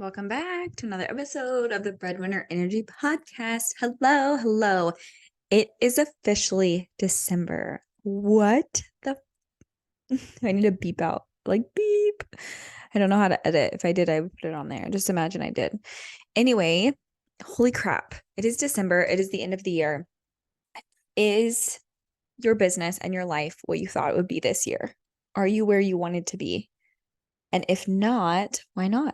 Welcome back to another episode of the Breadwinner Energy Podcast. Hello. It is officially December. What the? I need to beep out, like beep. I don't know how to edit. If I did, I would put it on there. Just imagine I did. Anyway, holy crap. It is December. It is the end of the year. Is your business and your life what you thought it would be this year? Are you where you wanted to be? And if not, why not?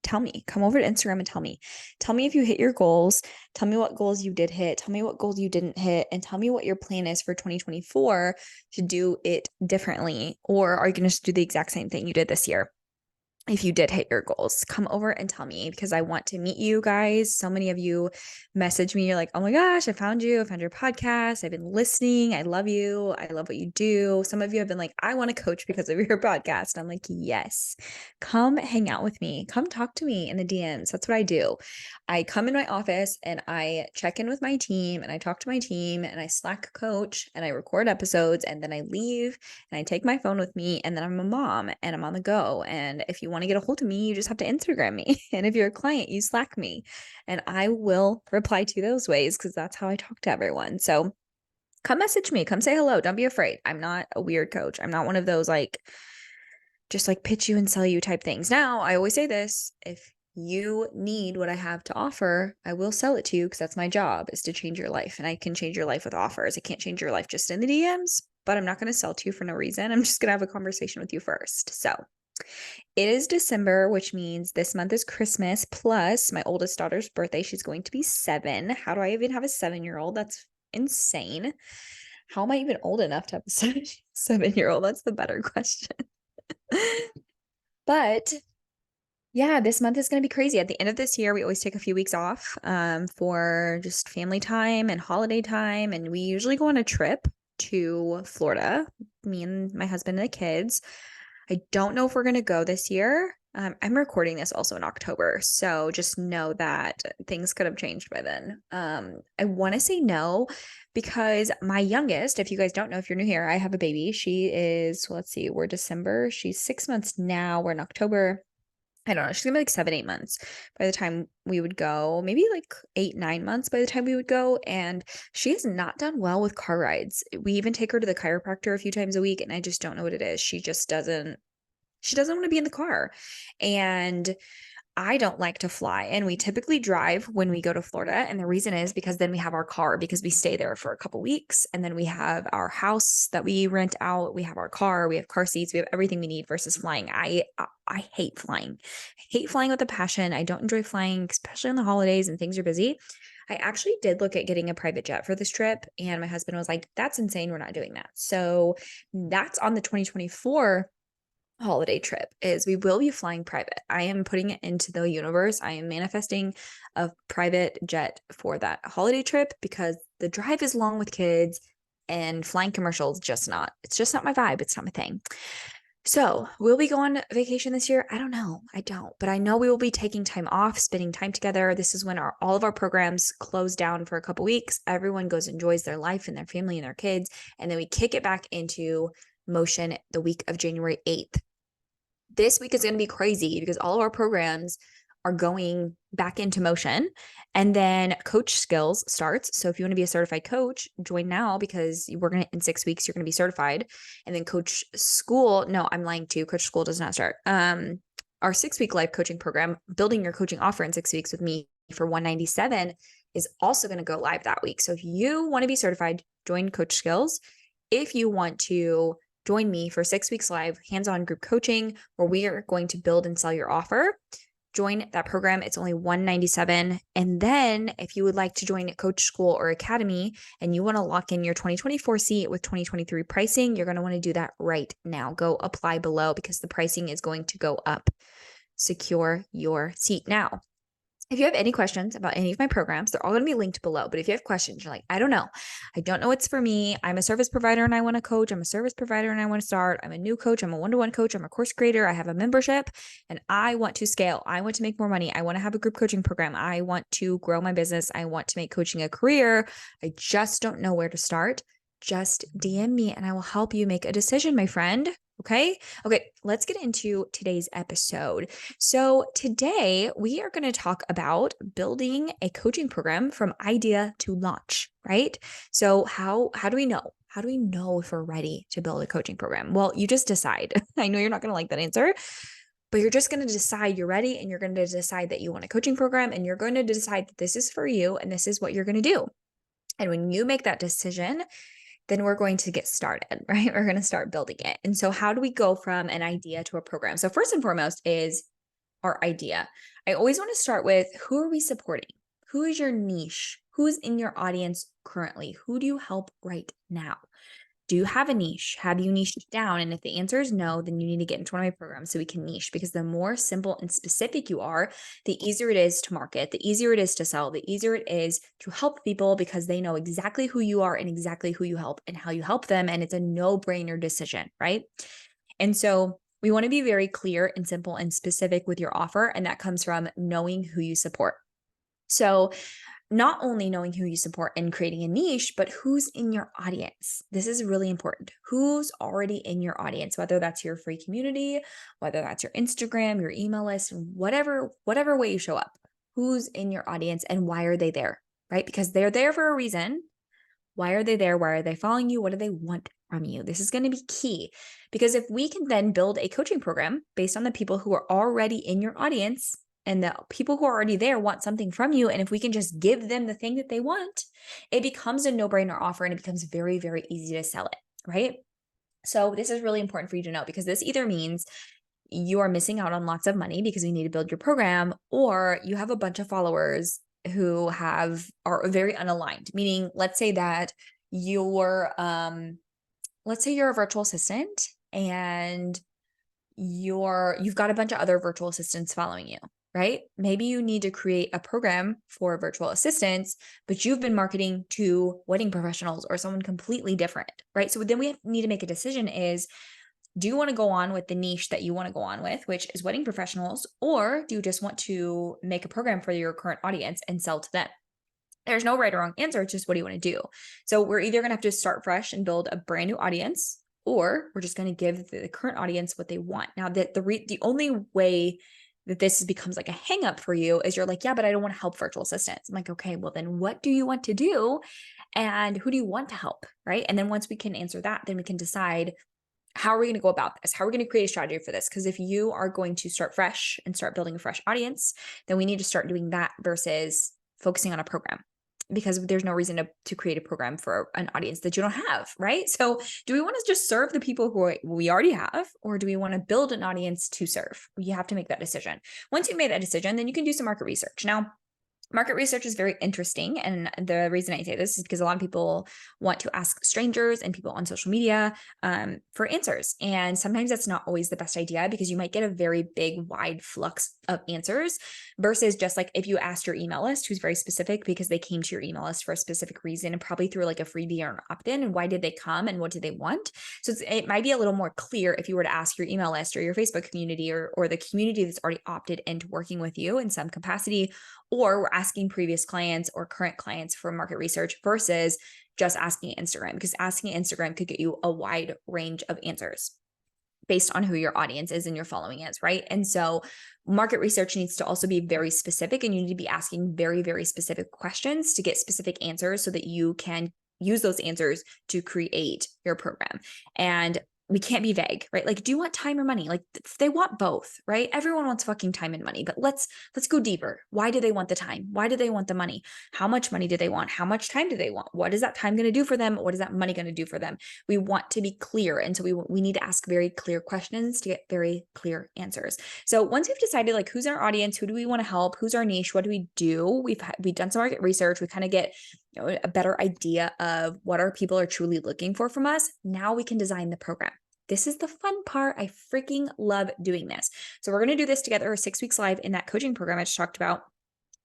Tell me. Come over to Instagram and tell me. Tell me if you hit your goals. Tell me what goals you did hit. Tell me what goals you didn't hit. And tell me what your plan is for 2024 to do it differently. Or are you going to do the exact same thing you did this year? If you did hit your goals, come over and tell me because I want to meet you guys. So many of you message me. You're like, oh my gosh, I found you. I found your podcast. I've been listening. I love you. I love what you do. Some of you have been like, I want to coach because of your podcast. I'm like, yes, come hang out with me. Come talk to me in the DMs. That's what I do. I come in my office and I check in with my team and I talk to my team and I Slack coach and I record episodes and then I leave and I take my phone with me and then I'm a mom and I'm on the go. And if you want to get a hold of me, you just have to Instagram me. And if you're a client, you Slack me and I will reply to those ways because that's how I talk to everyone. So come message me, come say hello. Don't be afraid. I'm not a weird coach. I'm not one of those just pitch you and sell you type things. Now, I always say this, if you need what I have to offer, I will sell it to you because that's my job is to change your life. And I can change your life with offers. I can't change your life just in the DMs, but I'm not going to sell to you for no reason. I'm just going to have a conversation with you first. So it is December, which means this month is Christmas plus my oldest daughter's birthday. She's going to be 7. How do I even have a 7-year-old? That's insane. How am I even old enough to have a 7-year-old? That's the better question. But yeah, this month is going to be crazy. At the end of this year, we always take a few weeks off for just family time and holiday time. And we usually go on a trip to Florida, me and my husband and the kids. I don't know if we're going to go this year. I'm recording this also in October. So just know that things could have changed by then. I want to say no because my youngest, if you guys don't know, if you're new here, I have a baby. She is, let's see, we're December. She's 6 months now. We're in October. I don't know. She's gonna be 7, 8 months by the time we would go, maybe 8, 9 months by the time we would go. And she has not done well with car rides. We even take her to the chiropractor a few times a week. And I just don't know what it is. She doesn't want to be in the car. And I don't like to fly. And we typically drive when we go to Florida. And the reason is because then we have our car because we stay there for a couple weeks. And then we have our house that we rent out. We have our car, we have car seats, we have everything we need versus flying. I hate flying. I hate flying with a passion. I don't enjoy flying, especially on the holidays and things are busy. I actually did look at getting a private jet for this trip. And my husband was like, that's insane. We're not doing that. So that's on the 2024 holiday trip is we will be flying private. I am putting it into the universe. I am manifesting a private jet for that holiday trip because the drive is long with kids and flying commercials it's just not my vibe. It's not my thing. So will we go on vacation this year? I don't know. I don't, but I know we will be taking time off, spending time together. This is when all of our programs close down for a couple weeks. Everyone goes, enjoys their life and their family and their kids. And then we kick it back into motion the week of January 8th. This week is going to be crazy because all of our programs are going back into motion. And then coach skills starts. So if you want to be a certified coach, join now because in 6 weeks, you're going to be certified. And then coach school. No, I'm lying too. Coach school does not start. Our 6-week life coaching program, building your coaching offer in 6 weeks with me for $197 is also going to go live that week. So if you want to be certified, join coach skills. If you want to join me for 6 weeks live hands-on group coaching where we are going to build and sell your offer. Join that program. It's only $197. And then if you would like to join Coach School or Academy and you want to lock in your 2024 seat with 2023 pricing, you're going to want to do that right now. Go apply below because the pricing is going to go up. Secure your seat now. If you have any questions about any of my programs, they're all going to be linked below. But if you have questions, you're like, I don't know what's for me. I'm a service provider and I want to coach. I'm a service provider and I want to start. I'm a new coach. I'm a one-to-one coach. I'm a course creator. I have a membership and I want to scale. I want to make more money. I want to have a group coaching program. I want to grow my business. I want to make coaching a career. I just don't know where to start. Just DM me and I will help you make a decision, my friend. Okay. Okay. Let's get into today's episode. So today we are going to talk about building a coaching program from idea to launch, right? So how do we know? How do we know if we're ready to build a coaching program? Well, you just decide. I know you're not going to like that answer, but you're just going to decide you're ready, and you're going to decide that you want a coaching program, and you're going to decide that this is for you and this is what you're going to do. And when you make that decision, then we're going to get started, right? We're going to start building it. And so how do we go from an idea to a program? So first and foremost is our idea. I always want to start with, who are we supporting? Who is your niche? Who's in your audience currently? Who do you help right now? Do you have a niche? Have you niched down? And if the answer is no, then you need to get into one of my programs so we can niche, because the more simple and specific you are, the easier it is to market, the easier it is to sell, the easier it is to help people, because they know exactly who you are and exactly who you help and how you help them. And it's a no-brainer decision, right? And so we want to be very clear and simple and specific with your offer. And that comes from knowing who you support. So not only knowing who you support and creating a niche, but who's in your audience. This is really important. Who's already in your audience, whether that's your free community, whether that's your Instagram, your email list, whatever way you show up. Who's in your audience and why are they there, right? Because they're there for a reason. Why are they there? Why are they following you? What do they want from you? This is going to be key, because if we can then build a coaching program based on the people who are already in your audience, and the people who are already there want something from you, and if we can just give them the thing that they want, it becomes a no-brainer offer, and it becomes very, very easy to sell it, right? So this is really important for you to know, because this either means you are missing out on lots of money because you need to build your program, or you have a bunch of followers who are very unaligned. Meaning, let's say that let's say you're a virtual assistant, and you've got a bunch of other virtual assistants following you, right? Maybe you need to create a program for virtual assistants, but you've been marketing to wedding professionals or someone completely different, right? So then we need to make a decision is, do you want to go on with the niche that you want to go on with, which is wedding professionals, or do you just want to make a program for your current audience and sell to them? There's no right or wrong answer. It's just, what do you want to do? So we're either going to have to start fresh and build a brand new audience, or we're just going to give the current audience what they want. Now, the only way that this becomes like a hang up for you is you're like, yeah, but I don't want to help virtual assistants. I'm like, okay, well then what do you want to do? And who do you want to help? Right. And then once we can answer that, then we can decide, how are we going to go about this? How are we going to create a strategy for this? Because if you are going to start fresh and start building a fresh audience, then we need to start doing that versus focusing on a program, because there's no reason to create a program for an audience that you don't have, right? So do we want to just serve the people who we already have, or do we want to build an audience to serve? You have to make that decision. Once you made that decision, then you can do some market research. Now, market research is very interesting. And the reason I say this is because a lot of people want to ask strangers and people on social media for answers. And sometimes that's not always the best idea, because you might get a very big, wide flux of answers, versus just like if you asked your email list, who's very specific because they came to your email list for a specific reason and probably through like a freebie or an opt-in. And why did they come and what did they want? So it might be a little more clear if you were to ask your email list or your Facebook community, or the community that's already opted into working with you in some capacity, or we're asking previous clients or current clients for market research versus just asking Instagram, because asking Instagram could get you a wide range of answers based on who your audience is and your following is, right? And so market research needs to also be very specific, and you need to be asking very, very specific questions to get specific answers so that you can use those answers to create your program. And we can't be vague, right? Like, do you want time or money? Like, they want both, right? Everyone wants fucking time and money, but let's go deeper. Why do they want the time? Why do they want the money? How much money do they want? How much time do they want? What is that time going to do for them? What is that money going to do for them? We want to be clear. And so we need to ask very clear questions to get very clear answers. So once we've decided like who's our audience, who do we want to help, who's our niche, what do we do? We've done some market research. We kind of get a better idea of what our people are truly looking for from us. Now we can design the program. This is the fun part. I freaking love doing this. So we're going to do this together 6 weeks live in that coaching program I just talked about.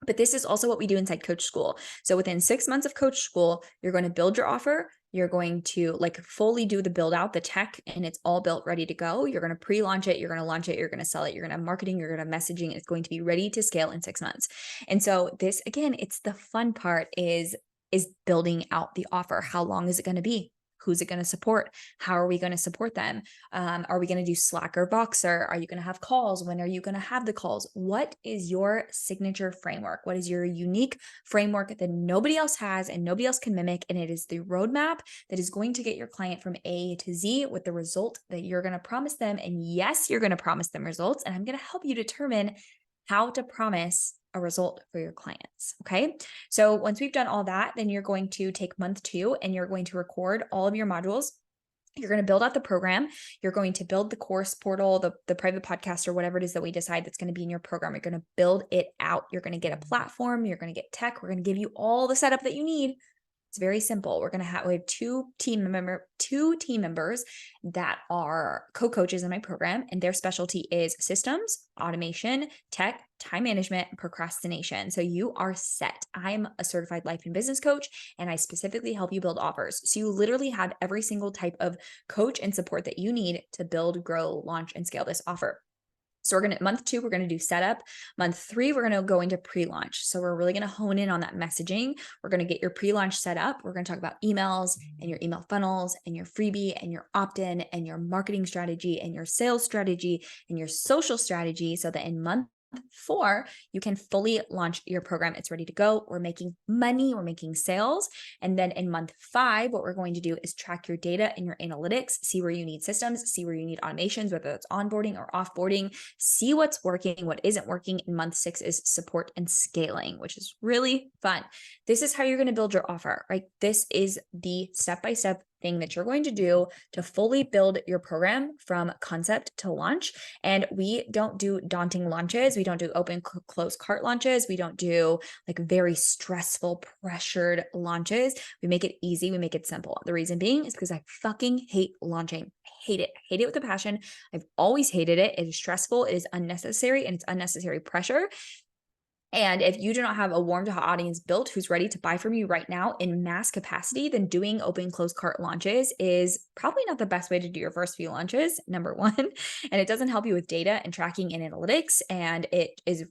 But this is also what we do inside Coach School. So within 6 months of Coach School, you're going to build your offer. You're going to like fully do the build out, the tech, and it's all built, ready to go. You're going to pre-launch it. You're going to launch it. You're going to sell it. You're going to have marketing. You're going to have messaging. It's going to be ready to scale in 6 months. And so this, again, it's the fun part is building out the offer. How long is it going to be? Who's it going to support? How are we going to support them? Are we going to do Slack or Voxer? Are you going to have calls? When are you going to have the calls? What is your signature framework? What is your unique framework that nobody else has and nobody else can mimic? And it is the roadmap that is going to get your client from A to Z with the result that you're going to promise them. And yes, you're going to promise them results. And I'm going to help you determine how to promise a result for your clients. Okay. So once we've done all that, then you're going to take month 2 and you're going to record all of your modules. You're going to build out the program. You're going to build the course portal, the private podcast, or whatever it is that we decide that's going to be in your program. You're going to build it out. You're going to get a platform. You're going to get tech. We're going to give you all the setup that you need. It's very simple. We have two team members that are co-coaches in my program, and their specialty is systems, automation, tech, time management, and procrastination. So you are set. I'm a certified life and business coach, and I specifically help you build offers. So you literally have every single type of coach and support that you need to build, grow, launch, and scale this offer. So month 2, we're going to do setup. Month 3, we're going to go into pre-launch. So we're really going to hone in on that messaging. We're going to get your pre-launch set up. We're going to talk about emails and your email funnels and your freebie and your opt-in and your marketing strategy and your sales strategy and your social strategy, so that in month 4, you can fully launch your program. It's ready to go. We're making money. We're making sales. And then in month 5, what we're going to do is track your data and your analytics, see where you need systems, see where you need automations, whether it's onboarding or offboarding, see what's working, what isn't working. In month 6 is support and scaling, which is really fun. This is how you're going to build your offer, right? This is the step-by-step thing that you're going to do to fully build your program from concept to launch. And we don't do daunting launches. We don't do open close cart launches. We don't do like very stressful, pressured launches. We make it easy. We make it simple. The reason being is because I fucking hate launching. I hate it. I hate it with a passion. I've always hated it. It is stressful. It is unnecessary, and it's unnecessary pressure. And if you do not have a warm to hot audience built who's ready to buy from you right now in mass capacity, then doing open close cart launches is probably not the best way to do your first few launches, number 1. And it doesn't help you with data and tracking and analytics, and it is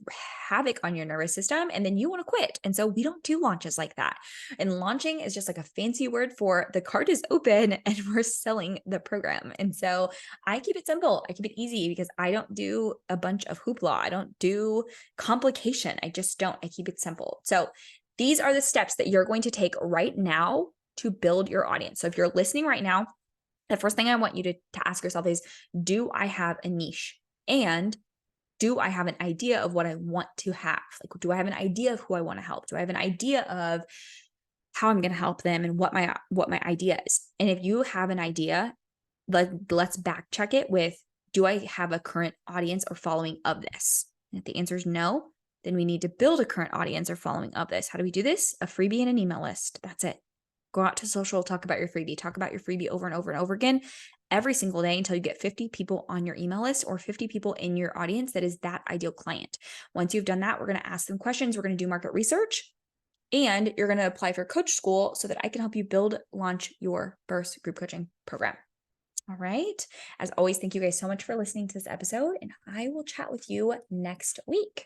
havoc on your nervous system. And then you want to quit. And so we don't do launches like that. And launching is just like a fancy word for the cart is open and we're selling the program. And so I keep it simple. I keep it easy because I don't do a bunch of hoopla. I don't do complication. I just don't. I keep it simple. So these are the steps that you're going to take right now to build your audience. So if you're listening right now, the first thing I want you to ask yourself is, do I have a niche? And do I have an idea of what I want to have? Like, do I have an idea of who I want to help? Do I have an idea of how I'm going to help them and what my idea is? And if you have an idea, let's back check it with, do I have a current audience or following of this? And if the answer is no, then we need to build a current audience or following of this. How do we do this? A freebie and an email list. That's it. Go out to social, talk about your freebie, talk about your freebie over and over and over again every single day until you get 50 people on your email list or 50 people in your audience that is that ideal client. Once you've done that, we're going to ask them questions. We're going to do market research, and you're going to apply for coach school so that I can help you launch your first group coaching program. All right. As always, thank you guys so much for listening to this episode, and I will chat with you next week.